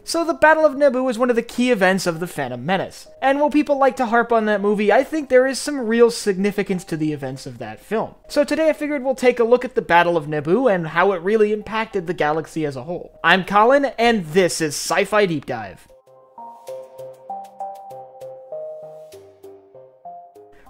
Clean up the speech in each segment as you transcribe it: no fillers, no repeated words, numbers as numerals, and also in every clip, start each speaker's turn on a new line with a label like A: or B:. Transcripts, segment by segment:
A: So the Battle of Naboo is one of the key events of the Phantom Menace, and while people like to harp on that movie, I think there is some real significance to the events of that film. So today I figured we'll take a look at the Battle of Naboo and how it really impacted the galaxy as a whole. I'm Colin, and this is Sci-Fi Deep Dive.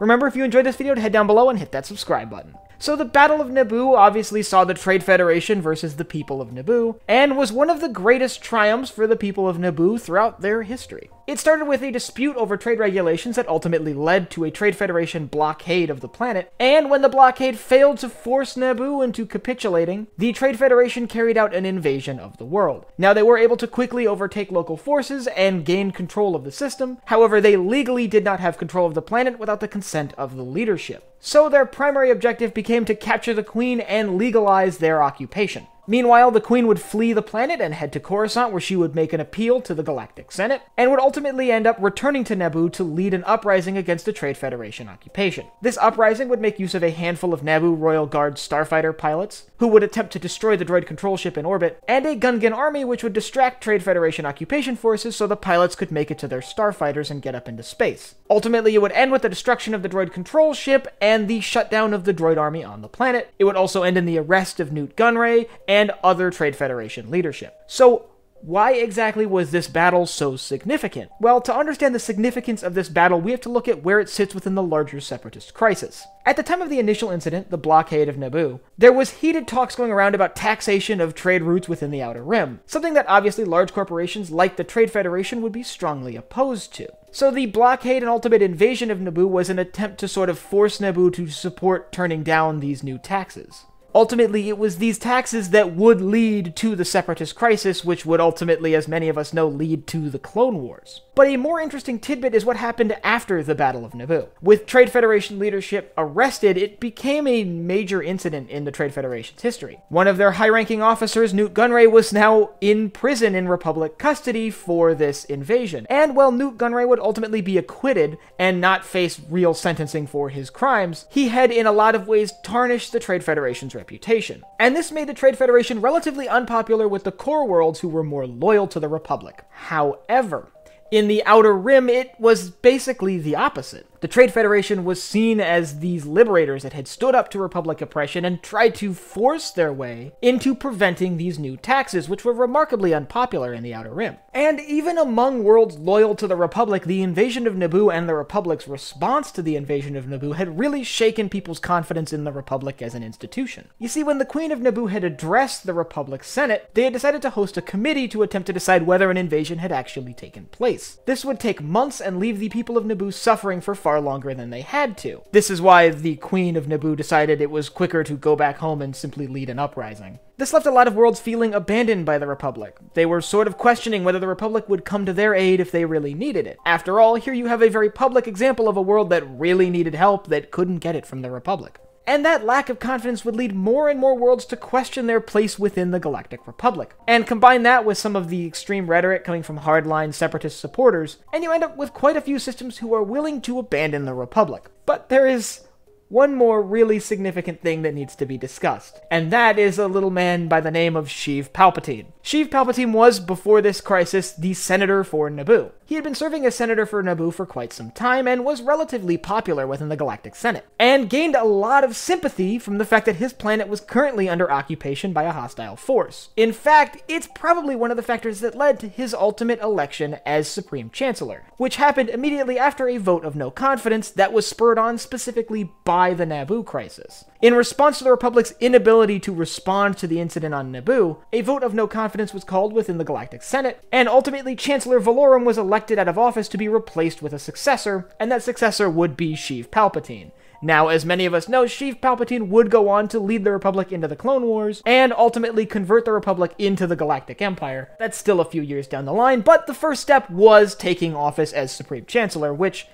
A: Remember, if you enjoyed this video, to head down below and hit that subscribe button. So the Battle of Naboo obviously saw the Trade Federation versus the people of Naboo, and was one of the greatest triumphs for the people of Naboo throughout their history. It started with a dispute over trade regulations that ultimately led to a Trade Federation blockade of the planet, and when the blockade failed to force Naboo into capitulating, the Trade Federation carried out an invasion of the world. Now, they were able to quickly overtake local forces and gain control of the system, however, they legally did not have control of the planet without the consent of the leadership. So their primary objective became to capture the Queen and legalize their occupation. Meanwhile, the Queen would flee the planet and head to Coruscant, where she would make an appeal to the Galactic Senate, and would ultimately end up returning to Naboo to lead an uprising against the Trade Federation occupation. This uprising would make use of a handful of Naboo Royal Guard starfighter pilots, who would attempt to destroy the droid control ship in orbit, and a Gungan army which would distract Trade Federation occupation forces so the pilots could make it to their starfighters and get up into space. Ultimately, it would end with the destruction of the droid control ship and the shutdown of the droid army on the planet. It would also end in the arrest of Nute Gunray and other Trade Federation leadership. So, why exactly was this battle so significant? Well, to understand the significance of this battle, we have to look at where it sits within the larger Separatist crisis. At the time of the initial incident, the blockade of Naboo, there was heated talks going around about taxation of trade routes within the Outer Rim, something that obviously large corporations like the Trade Federation would be strongly opposed to. So the blockade and ultimate invasion of Naboo was an attempt to sort of force Naboo to support turning down these new taxes. Ultimately, it was these taxes that would lead to the Separatist crisis, which would ultimately, as many of us know, lead to the Clone Wars. But a more interesting tidbit is what happened after the Battle of Naboo. With Trade Federation leadership arrested, it became a major incident in the Trade Federation's history. One of their high-ranking officers, Nute Gunray, was now in prison in Republic custody for this invasion. And while Nute Gunray would ultimately be acquitted and not face real sentencing for his crimes, he had in a lot of ways tarnished the Trade Federation's reputation. And this made the Trade Federation relatively unpopular with the core worlds who were more loyal to the Republic. However, in the Outer Rim, it was basically the opposite. The Trade Federation was seen as these liberators that had stood up to Republic oppression and tried to force their way into preventing these new taxes, which were remarkably unpopular in the Outer Rim. And even among worlds loyal to the Republic, the invasion of Naboo and the Republic's response to the invasion of Naboo had really shaken people's confidence in the Republic as an institution. You see, when the Queen of Naboo had addressed the Republic Senate, they had decided to host a committee to attempt to decide whether an invasion had actually taken place. This would take months and leave the people of Naboo suffering for far longer than they had to. This is why the Queen of Naboo decided it was quicker to go back home and simply lead an uprising. This left a lot of worlds feeling abandoned by the Republic. They were sort of questioning whether the Republic would come to their aid if they really needed it. After all, here you have a very public example of a world that really needed help that couldn't get it from the Republic. And that lack of confidence would lead more and more worlds to question their place within the Galactic Republic. And combine that with some of the extreme rhetoric coming from hardline Separatist supporters, and you end up with quite a few systems who are willing to abandon the Republic. But there is one more really significant thing that needs to be discussed, and that is a little man by the name of Sheev Palpatine. Sheev Palpatine was, before this crisis, the senator for Naboo. He had been serving as senator for Naboo for quite some time and was relatively popular within the Galactic Senate, and gained a lot of sympathy from the fact that his planet was currently under occupation by a hostile force. In fact, it's probably one of the factors that led to his ultimate election as Supreme Chancellor, which happened immediately after a vote of no confidence that was spurred on specifically by the Naboo Crisis. In response to the Republic's inability to respond to the incident on Naboo, a vote of no confidence was called within the Galactic Senate, and ultimately Chancellor Valorum was elected out of office to be replaced with a successor, and that successor would be Sheev Palpatine. Now, as many of us know, Sheev Palpatine would go on to lead the Republic into the Clone Wars, and ultimately convert the Republic into the Galactic Empire. That's still a few years down the line, but the first step was taking office as Supreme Chancellor, which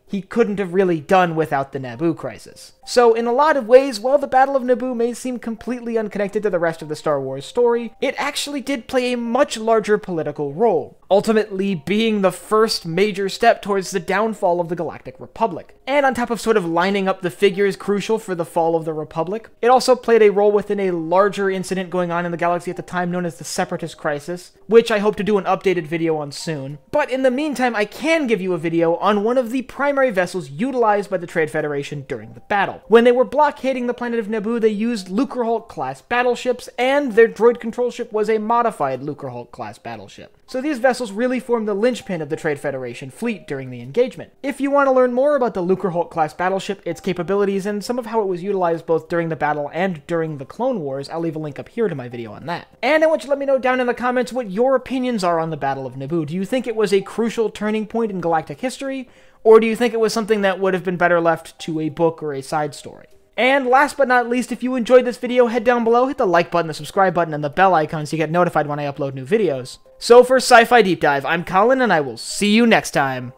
A: he couldn't have really done without the Naboo Crisis. So in a lot of ways, while the Battle of Naboo may seem completely unconnected to the rest of the Star Wars story, it actually did play a much larger political role. ultimately being the first major step towards the downfall of the Galactic Republic. And on top of sort of lining up the figures crucial for the fall of the Republic, it also played a role within a larger incident going on in the galaxy at the time known as the Separatist Crisis, which I hope to do an updated video on soon. But in the meantime, I can give you a video on one of the primary vessels utilized by the Trade Federation during the battle. When they were blockading the planet of Naboo, they used Lucrehulk-class battleships, and their droid control ship was a modified Lucrehulk-class battleship. So these vessels really formed the linchpin of the Trade Federation fleet during the engagement. If you want to learn more about the Lucrehulk-class battleship, its capabilities, and some of how it was utilized both during the battle and during the Clone Wars, I'll leave a link up here to my video on that. And I want you to let me know down in the comments what your opinions are on the Battle of Naboo. Do you think it was a crucial turning point in galactic history, or do you think it was something that would have been better left to a book or a side story? And last but not least, if you enjoyed this video, head down below, hit the like button, the subscribe button, and the bell icon so you get notified when I upload new videos. So for Sci-Fi Deep Dive, I'm Colin, and I will see you next time.